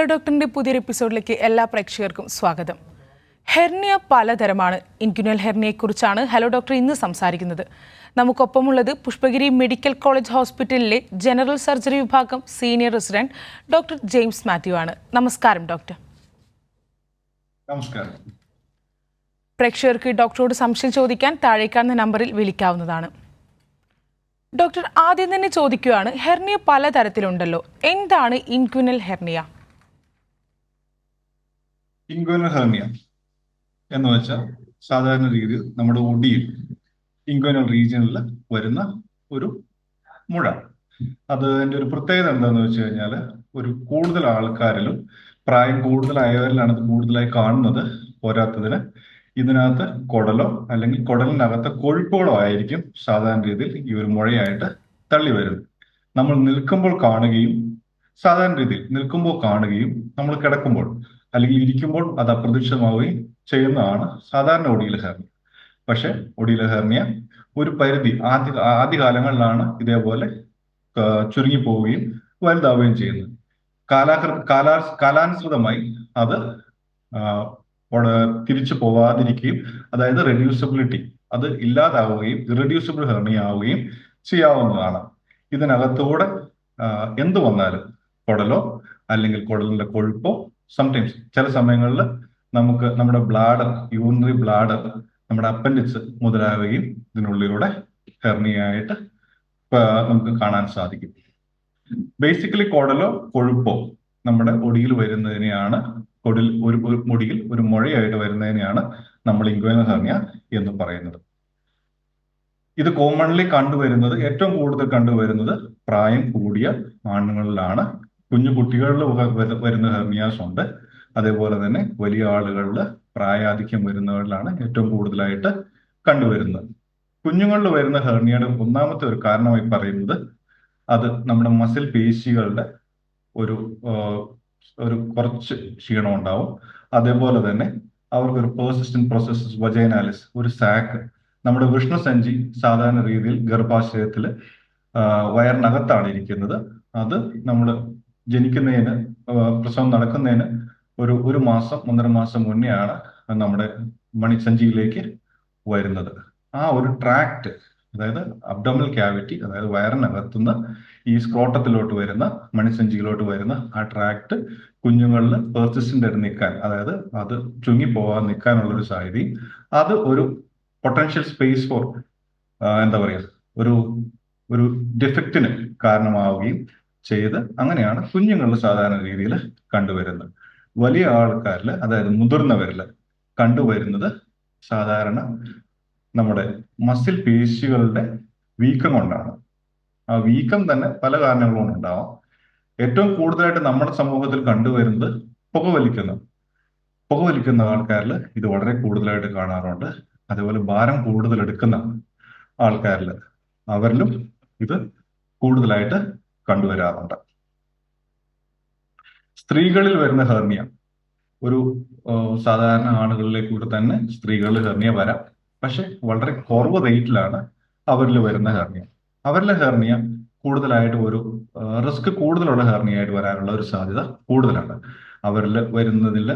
Hello ഡോക്ടറിൻ്റെ പുതിയൊരു എപ്പിസോഡിലേക്ക് എല്ലാ പ്രേക്ഷകർക്കും സ്വാഗതം. ഹെർണിയ പലതരമാണ്. ഇൻക്യുനൽ ഹെർണിയയെക്കുറിച്ചാണ് ഹലോ ഡോക്ടർ ഇന്ന് സംസാരിക്കുന്നത്. നമുക്കൊപ്പമുള്ളത് പുഷ്പഗിരി മെഡിക്കൽ കോളേജ് ഹോസ്പിറ്റലിലെ ജനറൽ സർജറി വിഭാഗം senior resident doctor James Mathew ആണ്. നമസ്കാരം ഡോക്ടർ. നമസ്കാരം. പ്രേക്ഷകർക്ക് ഡോക്ടറോട് സംശയം ചോദിക്കാൻ താഴെ കാണുന്ന നമ്പറിൽ വിളിക്കാവുന്നതാണ്. ഡോക്ടർ, ആദ്യം തന്നെ ചോദിക്കുകയാണ്, ഹെർണിയ പലതരത്തിലുണ്ടല്ലോ, എന്താണ് ഇൻക്യുനൽ ഹെർണിയ? ഇൻക്യുനൽ ഹെർണിയ എന്ന് വെച്ചാൽ സാധാരണ രീതിയിൽ നമ്മുടെ ഒടിയിൽ ഇൻക്യുനൽ റീജിയനിൽ വരുന്ന ഒരു മുഴ. അതിൻ്റെ ഒരു പ്രത്യേകത എന്താണെന്ന് വെച്ച് കഴിഞ്ഞാൽ, ഒരു കൂടുതൽ ആൾക്കാരിലും പ്രായം കൂടുതലായവരിലാണ് ഇത് കൂടുതലായി കാണുന്നത്. പോരാത്തതിന് ഇതിനകത്ത് കുടലോ അല്ലെങ്കിൽ കുടലിനകത്ത് കൊഴുപ്പുകളോ ആയിരിക്കും സാധാരണ രീതിയിൽ ഈ ഒരു മുഴയായിട്ട് തള്ളി വരുന്നത്. നമ്മൾ നിൽക്കുമ്പോൾ കാണുകയും സാധാരണ രീതിയിൽ നിൽക്കുമ്പോൾ കാണുകയും നമ്മൾ കിടക്കുമ്പോൾ അല്ലെങ്കിൽ ഇരിക്കുമ്പോൾ അത് അപ്രത്യക്ഷമാവുകയും ചെയ്യുന്നതാണ് സാധാരണ ഒടിയിലെ ഹെർണിയ. പക്ഷെ ഒടിയിലെ ഹെർണിയ ഒരു പരിധി ആദ്യകാലങ്ങളിലാണ് ഇതേപോലെ ചുരുങ്ങി പോവുകയും വലുതാവുകയും ചെയ്യുന്നത്. കാലാനുസൃതമായി അത് തിരിച്ചു പോവാതിരിക്കുകയും, അതായത് റെഡ്യൂസിബിലിറ്റി അത് ഇല്ലാതാവുകയും ഇറഡ്യൂസിബിൾ ഹെർണിയ ആവുകയും ചെയ്യാവുന്നതാണ്. ഇതിനകത്തൂടെ എന്ത് വന്നാലും കുടലോ അല്ലെങ്കിൽ കുടലിന്റെ കൊഴുപ്പോ, സംടൈംസ് ചില സമയങ്ങളിൽ നമുക്ക് നമ്മുടെ ബ്ലാഡർ, യൂറിനറി ബ്ലാഡർ, നമ്മുടെ അപ്പൻഡിക്സ് മുതലാവുകയും ഇതിനുള്ളിലൂടെ ഹെർണിയായിട്ട് നമുക്ക് കാണാൻ സാധിക്കും. ബേസിക്കലി കുടലോ കൊഴുപ്പോ നമ്മുടെ ഒടിയിൽ വരുന്നതിനെയാണ്, ഒരു മുടിയിൽ ഒരു മുഴയായിട്ട് വരുന്നതിനെയാണ് നമ്മൾ ഇൻക്യുനൽ ഹെർണിയ എന്ന് പറയുന്നത്. ഇത് കോമൺലി കണ്ടുവരുന്നത്, ഏറ്റവും കൂടുതൽ കണ്ടുവരുന്നത് പ്രായം കൂടിയ ആണുങ്ങളിലാണ്. കുഞ്ഞു കുട്ടികളിൽ വരുന്ന ഹെർണിയാസ് ഉണ്ട്. അതേപോലെ തന്നെ വലിയ ആളുകളിൽ പ്രായാധിക്യം വരുന്നവരിലാണ് ഏറ്റവും കൂടുതലായിട്ട് കണ്ടുവരുന്നത്. കുഞ്ഞുങ്ങളിൽ വരുന്ന ഹെർണിയയുടെ ഒന്നാമത്തെ ഒരു കാരണമായി പറയുന്നത് അത് നമ്മുടെ മസിൽ പേശികളുടെ ഒരു കുറച്ച് ക്ഷീണം ഉണ്ടാവും. അതേപോലെ തന്നെ അവർക്കൊരു പേഴ്സിസ്റ്റന്റ് പ്രോസസ്സസ് വജൈനാലിസ്, ഒരു സാക്ക്, നമ്മുടെ വൃഷ്ണസഞ്ചി സാധാരണ രീതിയിൽ ഗർഭാശയത്തിൽ വയറിനകത്താണ് ഇരിക്കുന്നത്. അത് നമ്മൾ ജനിക്കുന്നതിന്, പ്രസവം നടക്കുന്നതിന് ഒരു മാസം 1.5 മാസം മുന്നെയാണ് നമ്മുടെ മണിസഞ്ചിയിലേക്ക് വരുന്നത്. ആ ഒരു ട്രാക്ട്, അതായത് അബ്ഡോമിനൽ ക്യാവിറ്റി, അതായത് വയറിനകത്തുനിന്ന് ഈ സ്ക്രോട്ടത്തിലോട്ട് വരുന്ന, മണിസഞ്ചിയിലോട്ട് വരുന്ന ആ ട്രാക്ട് കുഞ്ഞുങ്ങളിൽ പെർസിസ്റ്റന്റ് ആയിട്ട് നിൽക്കാൻ, അതായത് അത് ചുങ്ങിപ്പോവാൻ നിൽക്കാനുള്ളൊരു സാധ്യതയും, അത് ഒരു പൊട്ടൻഷ്യൽ സ്പേസ് ഫോർ എന്താ പറയുക, ഒരു ഡിഫക്റ്റിന് കാരണമാവുകയും ചെയ്ത് അങ്ങനെയാണ് കുഞ്ഞുങ്ങളിൽ സാധാരണ രീതിയിൽ കണ്ടുവരുന്നത്. വലിയ ആൾക്കാരിൽ, അതായത് മുതിർന്നവരിൽ കണ്ടുവരുന്നത് സാധാരണ നമ്മുടെ മസിൽ പേശികളുടെ വീക്കം കൊണ്ടാണ്. ആ വീക്കം തന്നെ പല കാരണങ്ങൾ കൊണ്ടുണ്ടാവാം. ഏറ്റവും കൂടുതലായിട്ട് നമ്മുടെ സമൂഹത്തിൽ കണ്ടുവരുന്നത് പുകവലിക്കുന്ന ആൾക്കാരിൽ ഇത് വളരെ കൂടുതലായിട്ട് കാണാറുണ്ട്. അതേപോലെ ഭാരം കൂടുതൽ എടുക്കുന്ന ആൾക്കാരിൽ, അവരിലും ഇത് കൂടുതലായിട്ട് കണ്ടുവരാറുണ്ട്. സ്ത്രീകളിൽ വരുന്ന ഹെർണിയ, ഒരു സാധാരണ ആളുകളിലേക്ക് കൂടെ തന്നെ സ്ത്രീകളിൽ ഹെർണിയ വരാം. പക്ഷെ വളരെ കുറവ് റേറ്റിലാണ് അവരിൽ വരുന്ന ഹെർണിയ. അവരിലെ ഹെർണിയ കൂടുതലായിട്ട് ഒരു റിസ്ക് കൂടുതലുള്ള ഹെർണിയ ആയിട്ട് വരാനുള്ള ഒരു സാധ്യത കൂടുതലാണ്. അവരിൽ വരുന്നതിൽ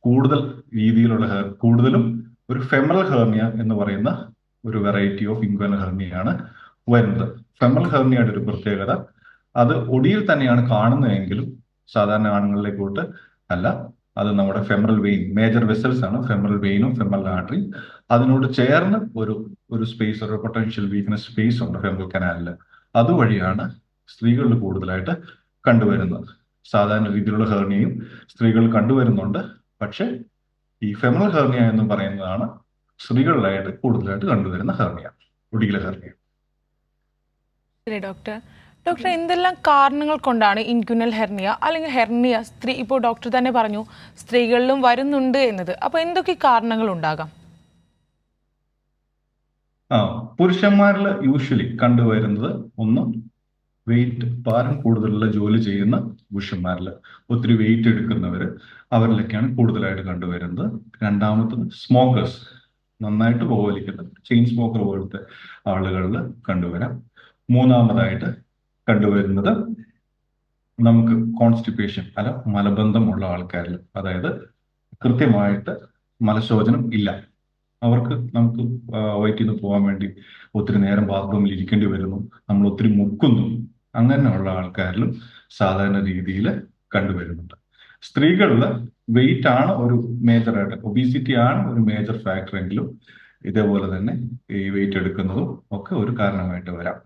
കൂടുതൽ രീതിയിലുള്ള കൂടുതലും ഒരു ഫെമറൽ ഹെർണിയ എന്ന് പറയുന്ന ഒരു വെറൈറ്റി ഓഫ് ഇൻക്യുനൽ ഹെർണിയാണ് വരുന്നത്. ഫെമറൽ ഹെർണിയയുടെ ഒരു പ്രത്യേകത, അത് ഒടിയിൽ തന്നെയാണ് കാണുന്നതെങ്കിലും സാധാരണ ആണുങ്ങളിലേക്കോട്ട് അല്ല. അത് നമ്മുടെ ഫെമറൽ വെയിൻ, മേജർ വെസൽസ് ആണ് ഫെമറൽ വെയിനും ഫെമറൽ ആർട്ടറിയും. അതിനോട് ചേർന്ന് ഒരു സ്പേസ്, ഒരു പൊട്ടൻഷ്യൽ വീക്ക്നെസ് സ്പേസ് ഉണ്ട് ഫെമറൽ കനാലിൽ. അതുവഴിയാണ് സ്ത്രീകളിൽ കൂടുതലായിട്ട് കണ്ടുവരുന്നത്. സാധാരണ രീതിയിലുള്ള ഹെർണിയയും സ്ത്രീകൾ കണ്ടുവരുന്നുണ്ട്. പക്ഷെ ഈ ഫെമറൽ ഹെർണിയ എന്ന് പറയുന്നതാണ് സ്ത്രീകളിലായിട്ട് കൂടുതലായിട്ട് കണ്ടുവരുന്ന ഹെർണിയ, ഒടിയിലെ ഹെർണിയ. ഡോക്ടർ, എന്തെല്ലാം കാരണങ്ങൾ കൊണ്ടാണ് ഇൻക്യുനൽ ഹെർണിയ അല്ലെങ്കിൽ ഹെർണിയ ഇപ്പോൾ ഡോക്ടർ തന്നെ പറഞ്ഞു സ്ത്രീകളിലും വരുന്നുണ്ട് എന്നത്, അപ്പൊ എന്തൊക്കെ കാരണങ്ങൾ ഉണ്ടാകാം? പുരുഷന്മാരിൽ യൂഷ്വലി കണ്ടുവരുന്നത്, ഒന്ന് വെയിറ്റ്, ഭാരം കൂടുതലുള്ള ജോലി ചെയ്യുന്ന പുരുഷന്മാരിൽ, ഒത്തിരി വെയിറ്റ് എടുക്കുന്നവര്, അവരിലൊക്കെയാണ് കൂടുതലായിട്ട് കണ്ടുവരുന്നത്. രണ്ടാമത്തത് സ്മോക്കേഴ്സ്, നന്നായിട്ട് പുകവലിക്കുന്ന ചെയിൻ സ്മോക്കർ പോലത്തെ ആളുകളിൽ കണ്ടുവരാം. മൂന്നാമതായിട്ട് കണ്ടുവരുന്നത് നമുക്ക് കോൺസ്റ്റിപ്പേഷൻ അല്ല മലബന്ധമുള്ള ആൾക്കാരിൽ, അതായത് കൃത്യമായിട്ട് മലശോചനം ഇല്ല, അവർക്ക് നമുക്ക് വയറ്റിൽ നിന്ന് പോകാൻ വേണ്ടി ഒത്തിരി നേരം ബാത്റൂമിൽ ഇരിക്കേണ്ടി വരുന്നു, നമ്മൾ ഒത്തിരി മുക്കുന്നു, അങ്ങനെയുള്ള ആൾക്കാരിലും സാധാരണ രീതിയിൽ കണ്ടുവരുന്നുണ്ട്. സ്ത്രീകളിൽ വെയിറ്റ് ആണ് ഒരു മേജറായിട്ട്, ഒബീസിറ്റി ആണ് ഒരു മേജർ ഫാക്ടർ എങ്കിലും ഇതേപോലെ തന്നെ ഈ വെയിറ്റ് എടുക്കുന്നതും ഒക്കെ ഒരു കാരണമായിട്ട് വരാം.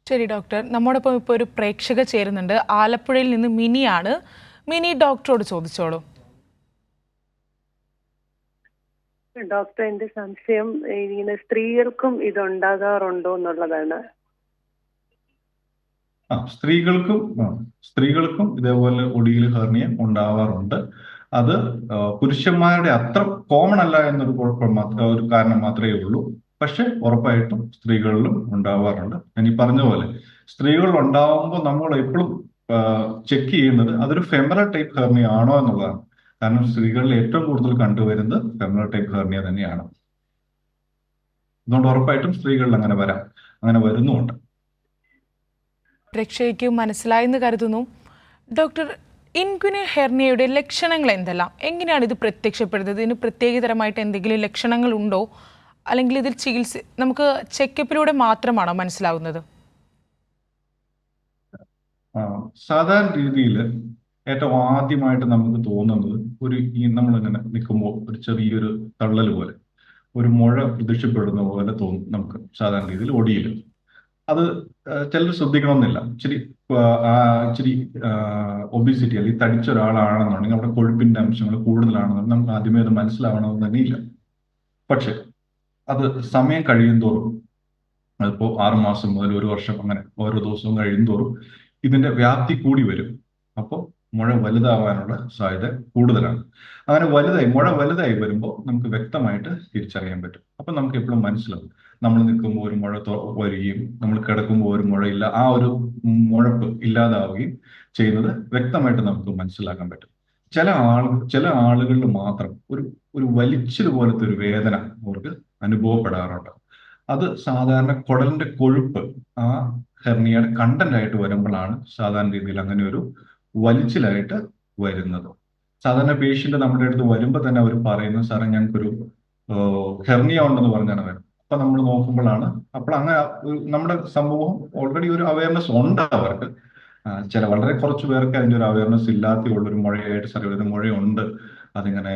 ശരി ഡോക്ടർ, നമ്മോടൊപ്പം ഇപ്പോൾ ഒരു പ്രേക്ഷക ചേരുന്നുണ്ട്. ആലപ്പുഴയിൽ നിന്ന് മിനിയാണ്. മിനി ഡോക്ടറോട് ചോദിച്ചോളൂ. ഡോക്ടർ, എന്റെ സംശയം ഇങ്ങനെ സ്ത്രീകൾക്കും ഇതുണ്ടാകാറുണ്ടോ എന്നുള്ളതാണ്. സ്ത്രീകൾക്കും ഇതേപോലെ ഒടിയിൽ ഹെർണിയ ഉണ്ടാവാറുണ്ട്. അത് പുരുഷന്മാരുടെ അത്ര കോമൺ അല്ല എന്നൊരു ഒരു കാരണം മാത്രമേ ഉള്ളൂ. പക്ഷെ ഉറപ്പായിട്ടും സ്ത്രീകളിലും ഉണ്ടാവാറുണ്ട്. ഞാൻ ഈ പറഞ്ഞ പോലെ സ്ത്രീകളിൽ ഉണ്ടാവുമ്പോൾ നമ്മൾ എപ്പോഴും ചെക്ക് ചെയ്യുന്നത് അതൊരു ഫെമറൽ ടൈപ്പ് ഹെർണിയ ആണോ എന്നുള്ളതാണ്. കാരണം സ്ത്രീകളിൽ ഏറ്റവും കൂടുതൽ കണ്ടുവരുന്നത് ഫെമറൽ ടൈപ്പ് ഹെർണിയ തന്നെയാണ്. അതുകൊണ്ട് ഉറപ്പായിട്ടും സ്ത്രീകളിൽ അങ്ങനെ വരുന്നുമുണ്ട്. പ്രേക്ഷകയ്ക്ക് മനസ്സിലായെന്ന് കരുതുന്നു. ഡോക്ടർ, ഇൻഗ്വിനൽ ഹെർണിയയുടെ ലക്ഷണങ്ങൾ എന്തെല്ലാം? എങ്ങനെയാണ് ഇത് പ്രത്യക്ഷപ്പെടുന്നത്? ഇതിന് പ്രത്യേകതരമായിട്ട് എന്തെങ്കിലും ലക്ഷണങ്ങൾ ഉണ്ടോ? അല്ലെങ്കിൽ ഇതിൽ നമുക്ക് ചെക്കപ്പിലൂടെ മാത്രമാണോ മനസ്സിലാവുന്നത്? സാധാരണ രീതിയിൽ ഏറ്റവും ആദ്യമായിട്ട് നമുക്ക് തോന്നുന്നത് നമ്മളിങ്ങനെ നിൽക്കുമ്പോൾ ഒരു ചെറിയൊരു തള്ളൽ പോലെ, ഒരു മുഴ പ്രത്യക്ഷപ്പെടുന്ന പോലെ തോന്നും നമുക്ക് സാധാരണ രീതിയിൽ ഒടിയിൽ. അത് ചിലർ ശ്രദ്ധിക്കണമെന്നില്ല. ഇച്ചിരി ഒബിസിറ്റി അല്ലെങ്കിൽ തടിച്ച ഒരാളാണെന്നുണ്ടെങ്കിൽ അവിടെ കൊഴുപ്പിന്റെ അംശങ്ങൾ കൂടുതലാണെന്നുണ്ടെങ്കിൽ നമുക്ക് ആദ്യമേ അത് മനസ്സിലാവണമെന്ന് തന്നെ ഇല്ല. പക്ഷെ അത് സമയം കഴിയുന്തോറും, അതിപ്പോൾ 6 മാസം മുതൽ 1 വർഷം അങ്ങനെ ഓരോ ദിവസവും കഴിയുന്തോറും ഇതിന്റെ വ്യാപ്തി കൂടി വരും. അപ്പോൾ മുഴ വലുതാവാനുള്ള സാധ്യത കൂടുതലാണ്. അങ്ങനെ മുഴ വലുതായി വരുമ്പോൾ നമുക്ക് വ്യക്തമായിട്ട് തിരിച്ചറിയാൻ പറ്റും. അപ്പൊ നമുക്ക് എപ്പോഴും മനസ്സിലാവും, നമ്മൾ നിൽക്കുമ്പോൾ ഒരു മുഴ വരികയും നമ്മൾ കിടക്കുമ്പോൾ ഒരു മുഴയില്ല, ആ ഒരു മുഴപ്പ് ഇല്ലാതാവുകയും ചെയ്യുന്നത് വ്യക്തമായിട്ട് നമുക്ക് മനസ്സിലാക്കാൻ പറ്റും. ചില ആളുകളിൽ മാത്രം ഒരു വലിച്ചില് പോലത്തെ ഒരു വേദന അവർക്ക് അനുഭവപ്പെടാറുണ്ട്. അത് സാധാരണ കുടലിന്റെ കൊഴുപ്പ് ആ ഹെർണിയയുടെ കണ്ടന്റ് ആയിട്ട് വരുമ്പോഴാണ് സാധാരണ രീതിയിൽ അങ്ങനെ ഒരു വലിച്ചിലായിട്ട് വരുന്നത്. സാധാരണ പേഷ്യന്റ് നമ്മുടെ അടുത്ത് വരുമ്പോൾ തന്നെ അവർ പറയുന്നത്, സാറേ ഞങ്ങൾക്കൊരു ഹെർണിയ ഉണ്ടെന്ന് പറഞ്ഞാണ് വരുന്നത്. അപ്പൊ നമ്മൾ നോക്കുമ്പോഴാണ് അങ്ങനെ നമ്മുടെ സമൂഹം ഓൾറെഡി ഒരു അവയർനെസ് ഉണ്ട് അവർക്ക്. വളരെ കുറച്ച് പേർക്ക് അതിന്റെ ഒരു അവയർനെസ് ഇല്ലാത്തയുള്ളൊരു മുഴയായിട്ട് സാർ ഒരു മുഴയുണ്ട്, അതിങ്ങനെ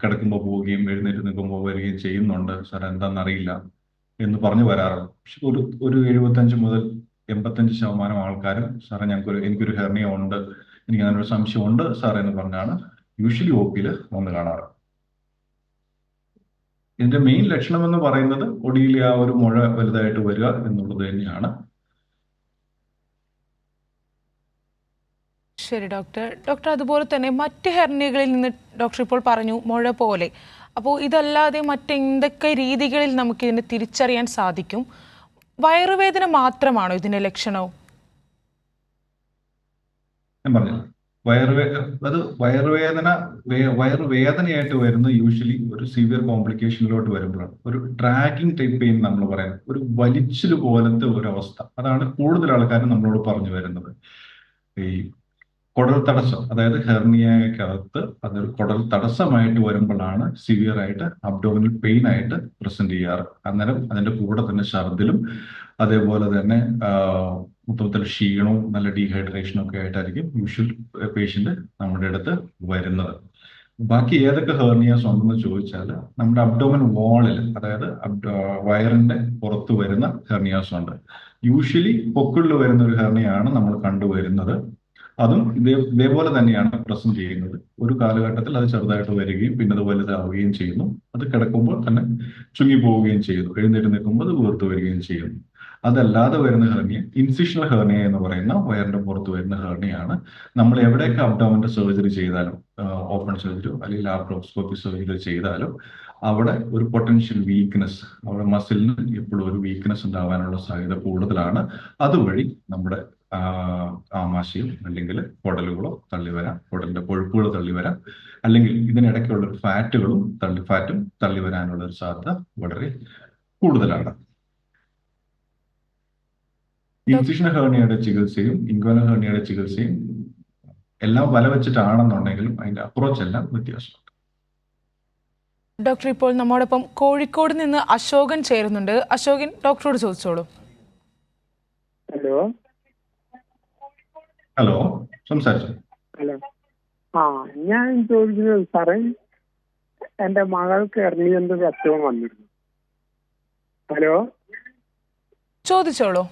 കിടക്കുമ്പോൾ പോവുകയും എഴുന്നേറ്റ് നിൽക്കുമ്പോൾ വരികയും ചെയ്യുന്നുണ്ട് സാർ, എന്താണെന്നറിയില്ല എന്ന് പറഞ്ഞു വരാറുണ്ട്. പക്ഷെ ഒരു 75 മുതൽ 85% ആൾക്കാരും സാറേ എനിക്കൊരു ഹെർണിയ ഉണ്ട്, എനിക്ക് അങ്ങനെ ഒരു സംശയം ഉണ്ട് സാറേ എന്ന് പറഞ്ഞാണ് യൂഷ്വലി OP-യിൽ വന്ന് കാണാറ്. ഇതിന്റെ മെയിൻ ലക്ഷണം എന്ന് പറയുന്നത് ഒടിയിലെ ആ ഒരു മുഴ വലുതായിട്ട് വരിക എന്നുള്ളത് തന്നെയാണ്. ശരി ഡോക്ടർ, അതുപോലെ തന്നെ മറ്റ് ഹെർണിയകളിൽ നിന്ന് ഡോക്ടർ ഇപ്പോൾ പറഞ്ഞു മുഴ പോലെ. അപ്പോൾ ഇതല്ലാതെ മറ്റെന്തൊക്കെ രീതികളിൽ നമുക്ക് ഇതിനെ തിരിച്ചറിയാൻ സാധിക്കും? വയറുവേദന മാത്രമാണോ ഇതിന്റെ ലക്ഷണവും? ഞാൻ പറഞ്ഞു, വയറുവേദനയായിട്ട് വരുന്ന യൂഷ്വലി ഒരു സിവിയർ കോംപ്ലിക്കേഷനിലോട്ട് വരുമ്പോഴാണ് ഒരു ഡ്രാഗിങ് ടൈപ്പ് പെയിൻ നമ്മൾ പറയുന്നത്, ഒരു വലിച്ചില് പോലത്തെ ഒരു അവസ്ഥ. അതാണ് കൂടുതൽ ആൾക്കാരും നമ്മളോട് പറഞ്ഞു വരുന്നത്. ഈ കുടൽ തടസ്സം, അതായത് ഹെർണിയക്കകത്ത് അതൊരു കുടൽ തടസ്സമായിട്ട് വരുമ്പോഴാണ് സിവിയർ ആയിട്ട് അബ്ഡോമിനൽ പെയിൻ ആയിട്ട് പ്രസന്റ് ചെയ്യാറ്. അന്നേരം അതിന്റെ കൂടെ തന്നെ ഛർദിലും അതേപോലെ തന്നെ മൊത്തത്തിൽ ക്ഷീണവും നല്ല ഡീഹൈഡ്രേഷനും ഒക്കെ ആയിട്ടായിരിക്കും യൂഷ്വൽ പേഷ്യന്റ് നമ്മുടെ അടുത്ത് വരുന്നത്. ബാക്കി ഏതൊക്കെ ഹെർണിയാസ് ഉണ്ടെന്ന് ചോദിച്ചാൽ നമ്മുടെ അബ്ഡോമൻ വാളിൽ, അതായത് വയറിന്റെ പുറത്ത് വരുന്ന ഹെർണിയാസ് ഉണ്ട്. യൂഷ്വലി പൊക്കിളിൽ വരുന്ന ഒരു ഹെർണിയാണ് നമ്മൾ കണ്ടുവരുന്നത്. അതും ഇതേപോലെ തന്നെയാണ് പ്രസന്റ് ചെയ്യുന്നത്. ഒരു കാലഘട്ടത്തിൽ അത് ചെറുതായിട്ട് വരികയും പിന്നെ അത് വലുതാവുകയും ചെയ്യുന്നു. അത് കിടക്കുമ്പോൾ തന്നെ ചുങ്ങിപ്പോവുകയും ചെയ്യുന്നു. എഴുന്നേറ്റ് നിൽക്കുമ്പോൾ അത് വീർത്ത് വരികയും ചെയ്യുന്നു. അതല്ലാതെ വരുന്ന ഹെർണിയ ഇൻസിഷണൽ ഹെർണിയ എന്ന് പറയുന്ന വയറിന്റെ പുറത്ത് വരുന്ന ഹെർണിയാണ്. നമ്മൾ എവിടെയൊക്കെ അബ്ഡോമന്റെ സർജറി ചെയ്താലും, ഓപ്പൺ സർജറി അല്ലെങ്കിൽ ലാപ്രോസ്കോപ്പി സർജറി ചെയ്താലും അവിടെ ഒരു പൊട്ടൻഷ്യൽ വീക്ക്നെസ്, അവിടെ മസിലിന് എപ്പോഴും ഒരു വീക്ക്നെസ് ഉണ്ടാവാനുള്ള സാധ്യത കൂടുതലാണ്. അതുവഴി നമ്മുടെ ആമാശയം അല്ലെങ്കിൽ കുടലുകളോ തള്ളിവരാം, കുടലിന്റെ കൊഴുപ്പുകൾ തള്ളിവരാം, അല്ലെങ്കിൽ ഇതിനിടയ്ക്കുള്ള ഫാറ്റും തള്ളി വരാനുള്ള ഒരു സാധ്യത വളരെ കൂടുതലാണ്. ഇൻസിഷൻ ഹേർണിയയുടെ ചികിത്സയും ഇൻഗ്വനൽ ഹേർണിയയുടെ ചികിത്സയും എല്ലാം വല വെച്ചിട്ടാണെന്നുണ്ടെങ്കിലും അതിന്റെ അപ്രോച്ച് എല്ലാം വ്യത്യാസമുണ്ട്. ഡോക്ടർ, ഇപ്പോൾ നമ്മോടൊപ്പം കോഴിക്കോട് നിന്ന് അശോകൻ ചേരുന്നുണ്ട്. അശോകൻ, ഡോക്ടറോട് ചോദിച്ചോളൂ. ഹലോ ഹലോ, സംസാരിച്ചു. ഹലോ ആ ഞാൻ ചോദിക്കുന്നത് സാറേ, എൻ്റെ മകൾക്ക് എർണിയന്റെ അസുഖം വന്നിരുന്നു. ഹലോ ചോദിച്ചോളൂ.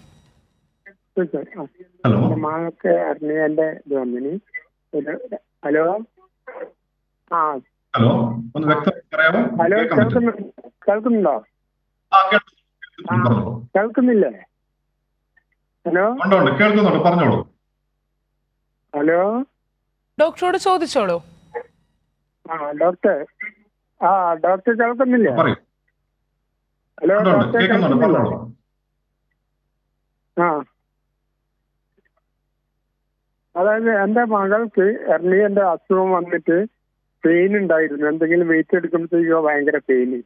ഹലോ, എൻ്റെ മകൾക്ക് എർണിയന്റെ ഇത് വന്നിന്. ഹലോ ആ ഹലോ, ഒന്ന് വ്യക്തമായി പറയാമോ? ഹലോ കേൾക്കാൻ പറ്റും. കേൾക്കുന്നുണ്ടോ? ആ, പറഞ്ഞോളൂ. കേൾക്കുന്നില്ലേ? ഹലോ ഉണ്ട്, കേൾക്കുന്നുണ്ട്, പറഞ്ഞോളൂ. ഹലോ ഡോക്ടറോട് ചോദിച്ചോളൂ. ഡോക്ടർ ഡോക്ടർ കേൾക്കുന്നില്ലേ? പറയൂ. ഹലോ ഉണ്ട്, ഡോക്ടർ കേൾക്കുന്നുണ്ട്, കേൾക്കുന്നില്ലേ? പറഞ്ഞോളൂ. അതായത് എൻ്റെ മകൾക്ക് എർണിയന്റെ അസുഖം വന്നിട്ട് പെയിൻ ഉണ്ടായിരുന്നു. എന്തെങ്കിലും വെയിറ്റ് എടുക്കുമ്പോഴത്തേക്കോ ഭയങ്കര പെയിന്.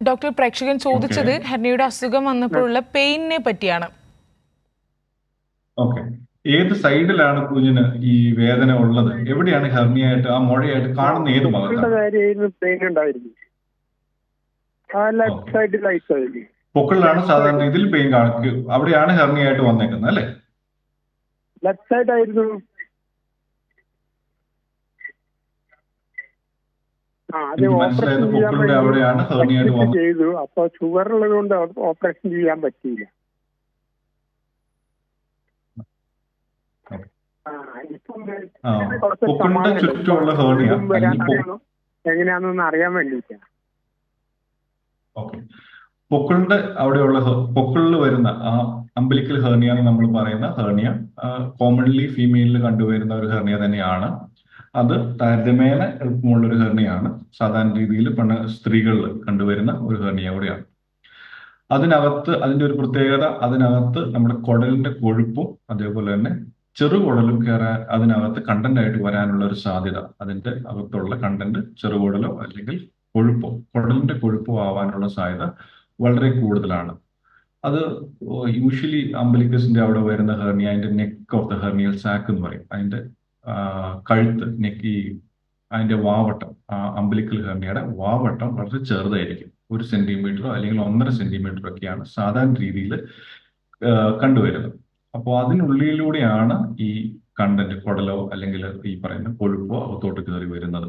ഡോക്ടർ, പ്രേക്ഷകൻ ചോദിച്ചത് ഹെർണിയയുടെ അസുഖം വന്നപ്പോഴുള്ള പെയിനിനെ പറ്റിയാണ്. ഓക്കെ, ഏത് സൈഡിലാണ് കുഞ്ഞിന് ഈ വേദന ഉള്ളത്? എവിടെയാണ് ഹെർണിയായിട്ട് ആ മുഴയായിട്ട് കാണുന്ന? ഏത് ഭാഗത്താണ്? കാര്യമായിരുന്നു പെയിൻ ഉണ്ടായിരുന്നു. ലെഫ്റ്റ് സൈഡിലായിട്ടായിരുന്നു. പൊക്കിളിലാണ് സാധാരണ ഇതിൽ പെയിൻ കാണിക്കുക, അവിടെയാണ് ഹെർണിയായിട്ട് വന്നേക്കുന്നത് അല്ലേ? ലെഫ്റ്റ് സൈഡ് ആയിരുന്നു. അത് എനിക്ക് ഓപ്പറേഷൻ മനസ്സിലായത് ചെയ്യാൻ പൊക്കിളിന്റെ അവിടെയാണ് ഹെർണിയായിട്ട് വേണ്ടി വന്നത്. ചെയ്തു. അപ്പൊ ഷുഗർ ഉള്ളത് കൊണ്ട് ഓപ്പറേഷൻ ചെയ്യാൻ പറ്റിയില്ല. ആ, പൊക്കിളിന്റെ ചുറ്റുമുള്ള ഹെർണിയ എങ്ങനെയാണെന്ന് അറിയാൻ വേണ്ടിയിട്ടാ. ഓക്കെ, പൊക്കിളിന്റെ അവിടെയുള്ള പൊക്കിളിൽ വരുന്ന ആ അംബിലിക്കൽ ഹെർണിയ എന്ന് നമ്മൾ പറയുന്ന ഹെർണിയ കോമൺലി ഫീമെയിലിൽ കണ്ടുവരുന്ന ഒരു ഹെർണിയ തന്നെയാണ്. അത് താരതമ്യേന എളുപ്പമുള്ള ഒരു ഹെർണിയാണ്. സാധാരണ രീതിയിൽ സ്ത്രീകളിൽ കണ്ടുവരുന്ന ഒരു ഹെർണിയ കൂടെയാണ്. അതിന്റെ ഒരു പ്രത്യേകത, അതിനകത്ത് നമ്മുടെ കുടലിന്റെ കൊഴുപ്പും അതേപോലെ തന്നെ ചെറുകുടലും കയറാൻ അതിനകത്ത് കണ്ടന്റ് ആയിട്ട് വരാനുള്ള ഒരു സാധ്യത, അതിന്റെ അകത്തുള്ള കണ്ടന്റ് ചെറുകുടലോ അല്ലെങ്കിൽ കൊഴുപ്പോ കുടലിന്റെ കൊഴുപ്പോ ആവാനുള്ള സാധ്യത വളരെ കൂടുതലാണ്. അത് യൂഷ്വലി അംബലിക്കസിന്റെ അവിടെ വരുന്ന ഹെർണിയ, അതിന്റെ neck of the hernial sac എന്ന് പറയും. അതിന്റെ കഴുത്ത്, നെക്ക്, അതിന്റെ വാവട്ടം, അംബലിക്കൽ ഹെർണിയയുടെ വാവട്ടം വളരെ ചെറുതായിരിക്കും. 1 സെന്റിമീറ്ററോ അല്ലെങ്കിൽ 1.5 സെന്റിമീറ്ററോ ഒക്കെയാണ് സാധാരണ രീതിയിൽ കണ്ടുവരുന്നത്. അപ്പോൾ അതിനുള്ളിലൂടെയാണ് ഈ കണ്ടന്റ്, കുടലോ അല്ലെങ്കിൽ ഈ പറയുന്ന കൊഴുപ്പോ അകത്തോട്ട് കയറി വരുന്നത്.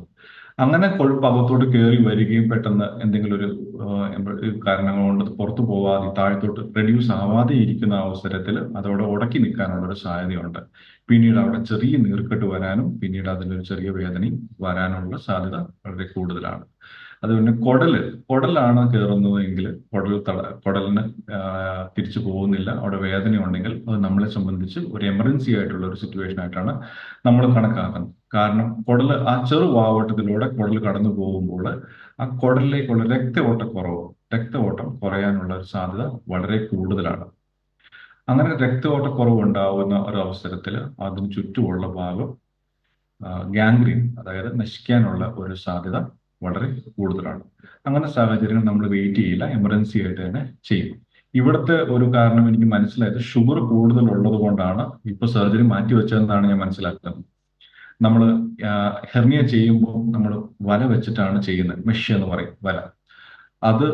അങ്ങനെ കൊഴുപ്പ് അകത്തോട്ട് കയറി വരികയും പെട്ടെന്ന് എന്തെങ്കിലും ഒരു കാരണങ്ങൾ കൊണ്ട് പുറത്തു പോവാതെ താഴത്തോട്ട് റെഡ്യൂസ് ആവാതെ ഇരിക്കുന്ന അവസരത്തിൽ അതോടെ ഉടക്കി നിൽക്കാനുള്ള ഒരു സാധ്യതയുണ്ട്. പിന്നീട് അവിടെ ചെറിയ നീർക്കെട്ട് വരാനും പിന്നീട് അതിലൊരു ചെറിയ വേദനയും വരാനുള്ള സാധ്യത വളരെ കൂടുതലാണ്. അതുകൊണ്ട് കുടലാണ് കയറുന്നതെങ്കിൽ കുടലിന് തിരിച്ചു പോകുന്നില്ല, അവിടെ വേദന ഉണ്ടെങ്കിൽ അത് നമ്മളെ സംബന്ധിച്ച് ഒരു എമർജൻസി ആയിട്ടുള്ള ഒരു സിറ്റുവേഷൻ ആയിട്ടാണ് നമ്മൾ കണക്കാക്കുന്നത്. കാരണം ആ ചെറു വാവട്ടത്തിലൂടെ കുടൽ കടന്നു പോകുമ്പോൾ ആ കുടലിലേക്കുള്ള രക്തഓട്ടം കുറയാനുള്ള ഒരു സാധ്യത വളരെ കൂടുതലാണ്. അങ്ങനെ രക്തഓട്ടക്കുറവ് ഉണ്ടാവുന്ന ഒരു അവസരത്തിൽ അതിന് ചുറ്റുമുള്ള ഭാഗം ഗാംഗ്രീൻ, അതായത് നശിക്കാനുള്ള ഒരു സാധ്യത വളരെ കൂടുതലാണ്. അങ്ങനെ സാഹചര്യങ്ങൾ നമ്മൾ വെയിറ്റ് ചെയ്യില്ല, എമർജൻസി ആയിട്ട് തന്നെ ചെയ്യും. ഇവിടുത്തെ ഒരു കാരണം എനിക്ക് മനസ്സിലായത് ഷുഗർ കൂടുതൽ ഉള്ളത് കൊണ്ടാണ് ഇപ്പൊ സർജറി മാറ്റിവെച്ചതെന്നാണ് ഞാൻ മനസ്സിലാക്കുന്നത്. നമ്മൾ ഹെർണിയ ചെയ്യുമ്പോൾ നമ്മൾ വല വെച്ചിട്ടാണ് ചെയ്യുന്നത്. മെഷ് എന്ന് പറയും വല. അത്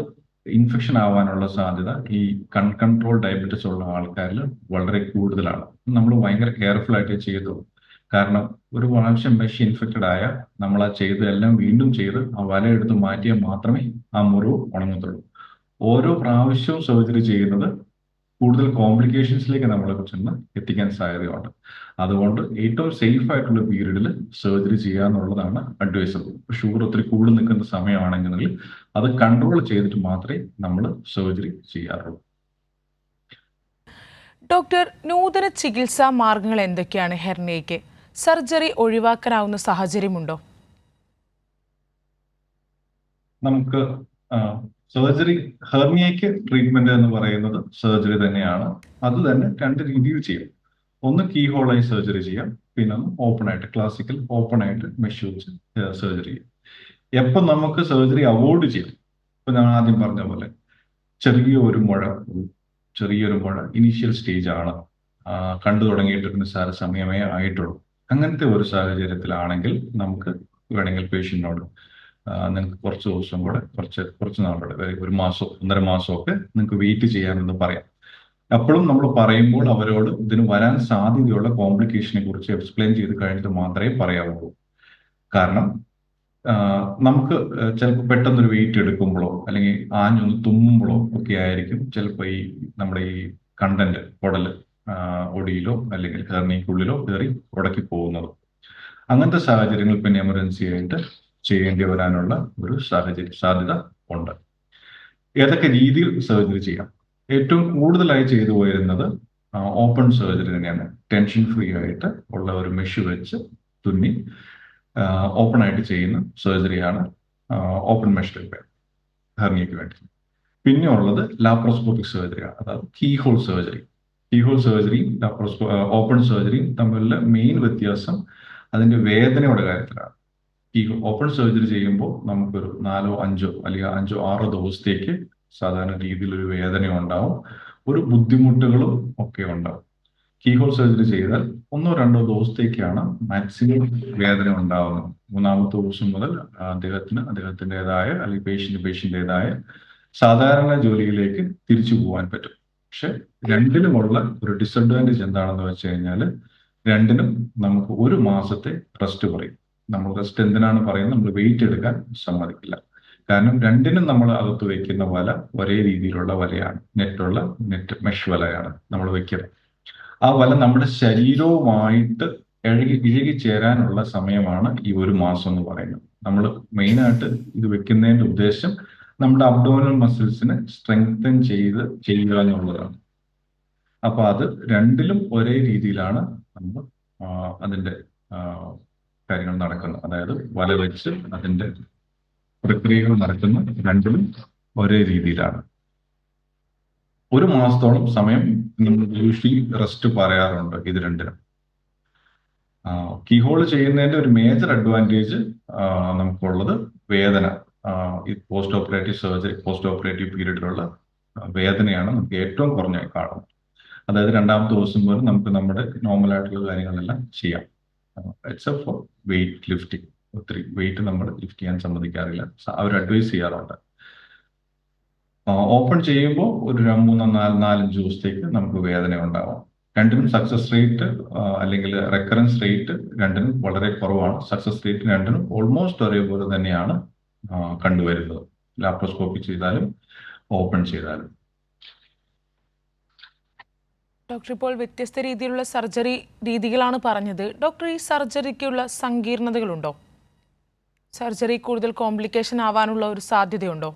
ഇൻഫെക്ഷൻ ആവാനുള്ള സാധ്യത ഈ കൺട്രോൾ ഡയബറ്റിസ് ഉള്ള ആൾക്കാരിൽ വളരെ കൂടുതലാണ്. നമ്മൾ ഭയങ്കര കെയർഫുൾ ആയിട്ട് ചെയ്തു. കാരണം ഒരു പ്രാവശ്യം മെഷ് ഇൻഫെക്റ്റഡ് ആയ നമ്മൾ ആ ചെയ്തതെല്ലാം വീണ്ടും ചെയ്ത് ആ വല എടുത്ത് മാറ്റിയാൽ മാത്രമേ ആ മുറിവ് ഉണങ്ങത്തുള്ളൂ. ഓരോ പ്രാവശ്യവും സർജറി ചെയ്യുന്നത് കൂടുതൽ കോംപ്ലിക്കേഷൻസിലേക്ക് നമ്മളെ ചെന്ന് എത്തിക്കാൻ സാധ്യതയുണ്ട്. അതുകൊണ്ട് ഏറ്റവും സേഫ് ആയിട്ടുള്ള പീരീഡിൽ സർജറി ചെയ്യുക എന്നുള്ളതാണ് അഡ്വൈസബിൾ. ഷുഗർ ഒത്തിരി കൂടുതൽ നിൽക്കുന്ന സമയമാണെങ്കിൽ അത് കൺട്രോൾ ചെയ്തിട്ട് മാത്രമേ നമ്മൾ സർജറി ചെയ്യാറുള്ളൂ. ഡോക്ടർ, നൂതന ചികിത്സാ മാർഗങ്ങൾ എന്തൊക്കെയാണ് ഹെർണിയയ്ക്ക്? സർജറി ഒഴിവാക്കാനാവുന്ന സാഹചര്യമുണ്ടോ? നമുക്ക് സർജറി, ഹെർണിയയ്ക്ക് ട്രീറ്റ്മെന്റ് എന്ന് പറയുന്നത് സർജറി തന്നെയാണ്. അത് തന്നെ 2 രീതിയിൽ ചെയ്യാം. ഒന്ന് കീ ഹോളായി സർജറി ചെയ്യാം, പിന്നെ ഒന്ന് ഓപ്പൺ ആയിട്ട്, ക്ലാസിക്കൽ ഓപ്പൺ ആയിട്ട് മെഷ് വെച്ച് സർജറി ചെയ്യാം. എപ്പം നമുക്ക് സർജറി അവോയ്ഡ് ചെയ്യാം? ഇപ്പൊ ഞാൻ ആദ്യം പറഞ്ഞ പോലെ ചെറിയൊരു മുഴ ചെറിയൊരു മുഴ ഇനീഷ്യൽ സ്റ്റേജ് ആണ്, കണ്ടു തുടങ്ങിയിട്ട് നിസ്സാര സമയമേ ആയിട്ടുള്ളൂ. അങ്ങനത്തെ ഒരു സാഹചര്യത്തിലാണെങ്കിൽ നമുക്ക് വേണമെങ്കിൽ പേഷ്യന്റിനോട് നിങ്ങൾക്ക് കുറച്ച് ദിവസം കൂടെ കുറച്ച് നാളുകൂടെ, ഒരു മാസം 1.5 മാസമൊക്കെ നിങ്ങൾക്ക് വെയിറ്റ് ചെയ്യാമെന്ന് പറയാം. അപ്പോഴും നമ്മൾ പറയുമ്പോൾ അവരോട് ഇതിന് വരാൻ സാധ്യതയുള്ള കോംപ്ലിക്കേഷനെ കുറിച്ച് എക്സ്പ്ലെയിൻ ചെയ്ത് കഴിഞ്ഞിട്ട് മാത്രമേ പറയാവുള്ളൂ. കാരണം നമുക്ക് ചിലപ്പോൾ പെട്ടെന്നൊരു വെയിറ്റ് എടുക്കുമ്പോഴോ അല്ലെങ്കിൽ ആഞ്ഞൊന്ന് തുമ്മുമ്പോഴോ ഒക്കെ ആയിരിക്കും ചിലപ്പോൾ ഈ നമ്മുടെ ഈ കണ്ടന്റ് കുടല് ഒടിയിലോ അല്ലെങ്കിൽ ഹെർണിയക്കുള്ളിലോ കയറി ഉടക്കി പോകുന്നത്. അങ്ങനത്തെ സാഹചര്യങ്ങൾ പിന്നെ എമർജൻസി ആയിട്ട് ചെയ്യേണ്ടി വരാനുള്ള ഒരു സാധ്യത ഉണ്ട്. ഏതൊക്കെ രീതിയിൽ സർജറി ചെയ്യാം? ഏറ്റവും കൂടുതലായി ചെയ്തു വരുന്നത് ഓപ്പൺ സർജറി തന്നെയാണ്. ടെൻഷൻ ഫ്രീ ആയിട്ട് ഉള്ള ഒരു മെഷ് വെച്ച് തുന്നി ഓപ്പൺ ആയിട്ട് ചെയ്യുന്ന സർജറിയാണ് ഓപ്പൺ മെഷ് റിപ്പയർ ഹെർണിയയ്ക്ക് വേണ്ടി. പിന്നെ ഉള്ളത് ലാപ്രോസ്കോപ്പിക് സർജറിയാണ്, അതായത് കീഹോൾ സർജറി. കീഹോൾ സർജറിയും ഓപ്പൺ സർജറിയും തമ്മിലുള്ള മെയിൻ വ്യത്യാസം അതിന്റെ വേദനയുടെ കാര്യത്തിലാണ്. ഈ ഓപ്പൺ സർജറി ചെയ്യുമ്പോൾ നമുക്കൊരു 4, 5 അല്ലെങ്കിൽ 5, 6 ദിവസത്തേക്ക് സാധാരണ രീതിയിലൊരു വേദന ഉണ്ടാവും, ഒരു ബുദ്ധിമുട്ടുകളും ഒക്കെ ഉണ്ടാവും. കീഹോൾ സർജറി ചെയ്താൽ 1, 2 ദിവസത്തേക്കാണ് മാക്സിമം വേദന ഉണ്ടാവുന്നത്. 3-ാമത്തെ ദിവസം മുതൽ അദ്ദേഹത്തിൻ്റെതായ അല്ലെങ്കിൽ പേഷ്യന്റിൻ്റെതായ സാധാരണ ജോലിയിലേക്ക് തിരിച്ചു പോകാൻ പറ്റും. പക്ഷെ രണ്ടിനുമുള്ള ഒരു ഡിസഡ്വാൻറ്റേജ് എന്താണെന്ന് വെച്ച് കഴിഞ്ഞാൽ, രണ്ടിനും നമുക്ക് 1 മാസത്തെ റെസ്റ്റ് പറയും. നമ്മൾ റെസ്റ്റ് എന്തിനാണ് പറയുന്നത്? നമ്മൾ വെയിറ്റ് എടുക്കാൻ സമ്മതിക്കില്ല. കാരണം രണ്ടിനും നമ്മൾ അകത്ത് വെക്കുന്ന വല ഒരേ രീതിയിലുള്ള വലയാണ്, നെറ്റ് മെഷ് വലയാണ് നമ്മൾ വെക്കുന്നത്. ആ വല നമ്മുടെ ശരീരവുമായിട്ട് ഇഴുകി ചേരാനുള്ള സമയമാണ് ഈ 1 മാസം എന്ന് പറയുന്നത്. നമ്മൾ മെയിനായിട്ട് ഇത് വെക്കുന്നതിന്റെ ഉദ്ദേശം നമ്മുടെ അബ്ഡോമിനൽ മസിൽസിനെ സ്ട്രെങ്തൻ ചെയ്യുക എന്നുള്ളതാണ്. അപ്പൊ അത് രണ്ടിലും ഒരേ രീതിയിലാണ് നമ്മൾ അതിന്റെ കാര്യങ്ങൾ നടക്കുന്നത്. അതായത് വല വെച്ച് അതിന്റെ പ്രക്രിയകൾ നടക്കുന്ന രണ്ടിലും ഒരേ രീതിയിലാണ്. 1 മാസത്തോളം സമയം നമ്മൾ യൂഷ്വലി റെസ്റ്റ് പറയാറുണ്ട് ഇത് രണ്ടിനും. കീഹോൾ ചെയ്യുന്നതിന്റെ ഒരു മേജർ അഡ്വാൻറ്റേജ് നമുക്കുള്ളത് വേദന. ഈ പോസ്റ്റ് ഓപ്പറേറ്റീവ് പീരീഡിലുള്ള വേദനയാണ് നമുക്ക് ഏറ്റവും കുറഞ്ഞായി കാണുന്നത്. അതായത് 2-ാമത്തെ ദിവസം മുതൽ നമുക്ക് നമ്മുടെ നോർമൽ ആയിട്ടുള്ള കാര്യങ്ങളെല്ലാം ചെയ്യാം, എക്സെപ്റ്റ് ഫോർ വെയിറ്റ് ലിഫ്റ്റിംഗ്. ഒത്തിരി വെയിറ്റ് നമ്മൾ ലിഫ്റ്റ് ചെയ്യാൻ സമ്മതിക്കാറില്ല, അവർ അഡ്വൈസ് ചെയ്യാറുണ്ട്. ഓപ്പൺ ചെയ്യുമ്പോൾ ഒരു 3-4-5 ദിവസത്തേക്ക് നമുക്ക് വേദന ഉണ്ടാവാം. രണ്ടിനും സക്സസ് റേറ്റ് അല്ലെങ്കിൽ റെക്കറൻസ് റേറ്റ് രണ്ടിനും വളരെ കുറവാണ്. സക്സസ് റേറ്റ് രണ്ടിനും ഓൾമോസ്റ്റ് ഒരേപോലെ തന്നെയാണ് കണ്ടുവരുന്നത്, ലാപ്രോസ്കോപ്പി ചെയ്താലും ഓപ്പൺ ചെയ്താലും. ഡോക്ടർ, ഇപ്പോൾ വ്യത്യസ്ത രീതിയിലുള്ള സർജറി രീതികളാണ് പറഞ്ഞത്. ഡോക്ടർ, ഈ സർജറിക്കുള്ള സങ്കീർണതകളുണ്ടോ? സർജറി കൂടുതൽ കോംപ്ലിക്കേഷൻ ആവാനുള്ള ഒരു സാധ്യതയുണ്ടോ?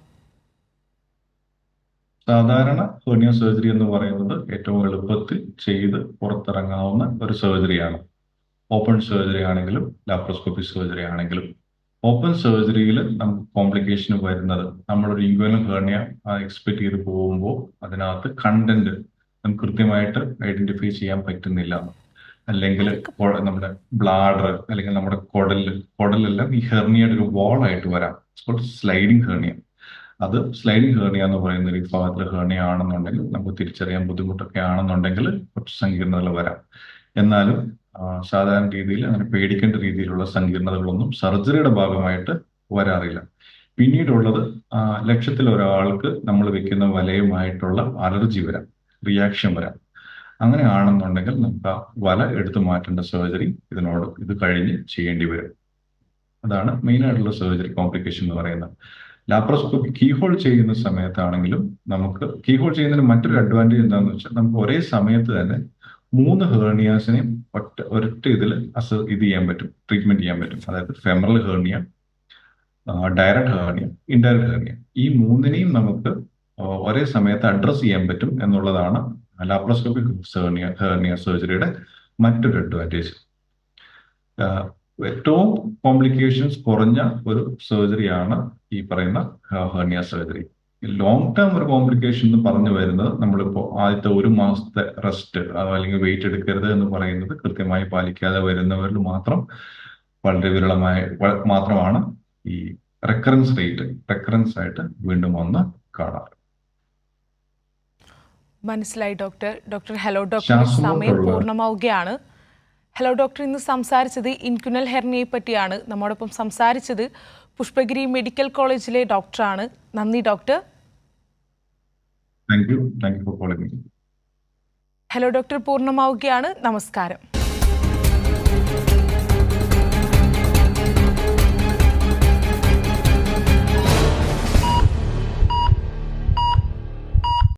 സാധാരണ ഹെർണിയ സർജറി എന്ന് പറയുന്നത് ഏറ്റവും എളുപ്പത്തിൽ ചെയ്ത് പുറത്തിറങ്ങാവുന്ന ഒരു സർജറിയാണ്. ഓപ്പൺ സർജറി ആണെങ്കിലും ലാപ്രോസ്കോപ്പി സർജറി ആണെങ്കിലും. ഓപ്പൺ സർജറിയിൽ നമുക്ക് കോംപ്ലിക്കേഷൻ വരുന്നത്, നമ്മളൊരു ഇൻഗ്വൈനൽ ഹെർണിയ എക്സ്പെക്ട് ചെയ്ത് പോകുമ്പോൾ അതിനകത്ത് കണ്ടന്റ് നമുക്ക് കൃത്യമായിട്ട് ഐഡന്റിഫൈ ചെയ്യാൻ പറ്റുന്നില്ല, അല്ലെങ്കിൽ നമ്മുടെ ബ്ലാഡർ അല്ലെങ്കിൽ നമ്മുടെ കുടലെല്ലാം ഈ ഹെർണിയയുടെ ഒരു വാളായിട്ട് വരാം. Sliding hernia. അത് സ്ലൈഡിങ് ഹെർണിയ എന്ന് പറയുന്ന ഒരു വിഭാഗത്തിലെ ഹെർണിയ ആണെന്നുണ്ടെങ്കിൽ നമുക്ക് തിരിച്ചറിയാൻ ബുദ്ധിമുട്ടൊക്കെ ആണെന്നുണ്ടെങ്കിൽ കുറച്ച് സങ്കീർണതകൾ വരാം. എന്നാലും സാധാരണ രീതിയിൽ അങ്ങനെ പേടിക്കേണ്ട രീതിയിലുള്ള സങ്കീർണതകളൊന്നും സർജറിയുടെ ഭാഗമായിട്ട് വരാറില്ല. പിന്നീടുള്ളത്, ലക്ഷത്തിൽ ഒരാൾക്ക് നമ്മൾ വെക്കുന്ന വലയുമായിട്ടുള്ള അലർജി വരാം, റിയാക്ഷൻ വരാം. അങ്ങനെ ആണെന്നുണ്ടെങ്കിൽ നമുക്ക് ആ വല എടുത്തു മാറ്റേണ്ട സർജറി ഇത് കഴിഞ്ഞ് ചെയ്യേണ്ടി വരും. അതാണ് മെയിനായിട്ടുള്ള സർജറി കോംപ്ലിക്കേഷൻ എന്ന് പറയുന്നത്. ലാപ്രോസ്കോപ്പി കീഹോൾ ചെയ്യുന്ന സമയത്താണെങ്കിലും നമുക്ക് കീഹോൾ ചെയ്യുന്നതിന് മറ്റൊരു അഡ്വാൻറ്റേജ് എന്താണെന്ന് വെച്ചാൽ, നമുക്ക് ഒരേ സമയത്ത് തന്നെ 3 ഹെർണിയാസിനെയും ഒരൊറ്റ ഇതിൽ ഇത് ചെയ്യാൻ പറ്റും, ട്രീറ്റ്മെന്റ് ചെയ്യാൻ പറ്റും. അതായത് femoral hernia, direct hernia, indirect hernia. ഈ 3നെയും നമുക്ക് ഒരേ സമയത്ത് അഡ്രസ് ചെയ്യാൻ പറ്റും എന്നുള്ളതാണ് ലാപ്രോസ്കോപ്പിക് ഹെർണിയ സർജറിയുടെ മറ്റൊരു അഡ്വാൻറ്റേജ്. ഏറ്റവും കോംപ്ലിക്കേഷൻസ് കുറഞ്ഞ ഒരു സർജറിയാണ് ഈ പറയുന്ന ഹെർണിയ സർജറി. ലോങ് ടേം ഒരു കോംപ്ലിക്കേഷൻ എന്ന് പറഞ്ഞു വരുന്നത്, നമ്മളിപ്പോൾ ആദ്യത്തെ 1 മാസത്തെ റെസ്റ്റ് അല്ലെങ്കിൽ വെയിറ്റ് എടുക്കരുത് എന്ന് പറയുന്നത് കൃത്യമായി പാലിക്കാതെ വരുന്നവരിൽ വളരെ മാത്രമാണ് ഈ റെക്കറൻസ് ആയിട്ട് വീണ്ടും വന്ന് കാണാറ്. മനസ്സിലായി ഡോക്ടർ. ഡോക്ടർ ഹലോ ഡോക്ടർ ശ്വാസം സമയം മുട്ടുള്ള പൂർണ്ണമാവുകയാണ്. ഹലോ ഡോക്ടർ ഇന്ന് സംസാരിച്ചത് ഇൻക്യുനൽ ഹെർണിയയെ പറ്റിയാണ്. നമ്മോടൊപ്പം സംസാരിച്ചത് പുഷ്പഗിരി മെഡിക്കൽ കോളേജിലെ ഡോക്ടറാണ്. നന്ദി doctor. Thank you for calling. Hello doctor പൂർണ്ണമാവുകയാണ്. നമസ്കാരം.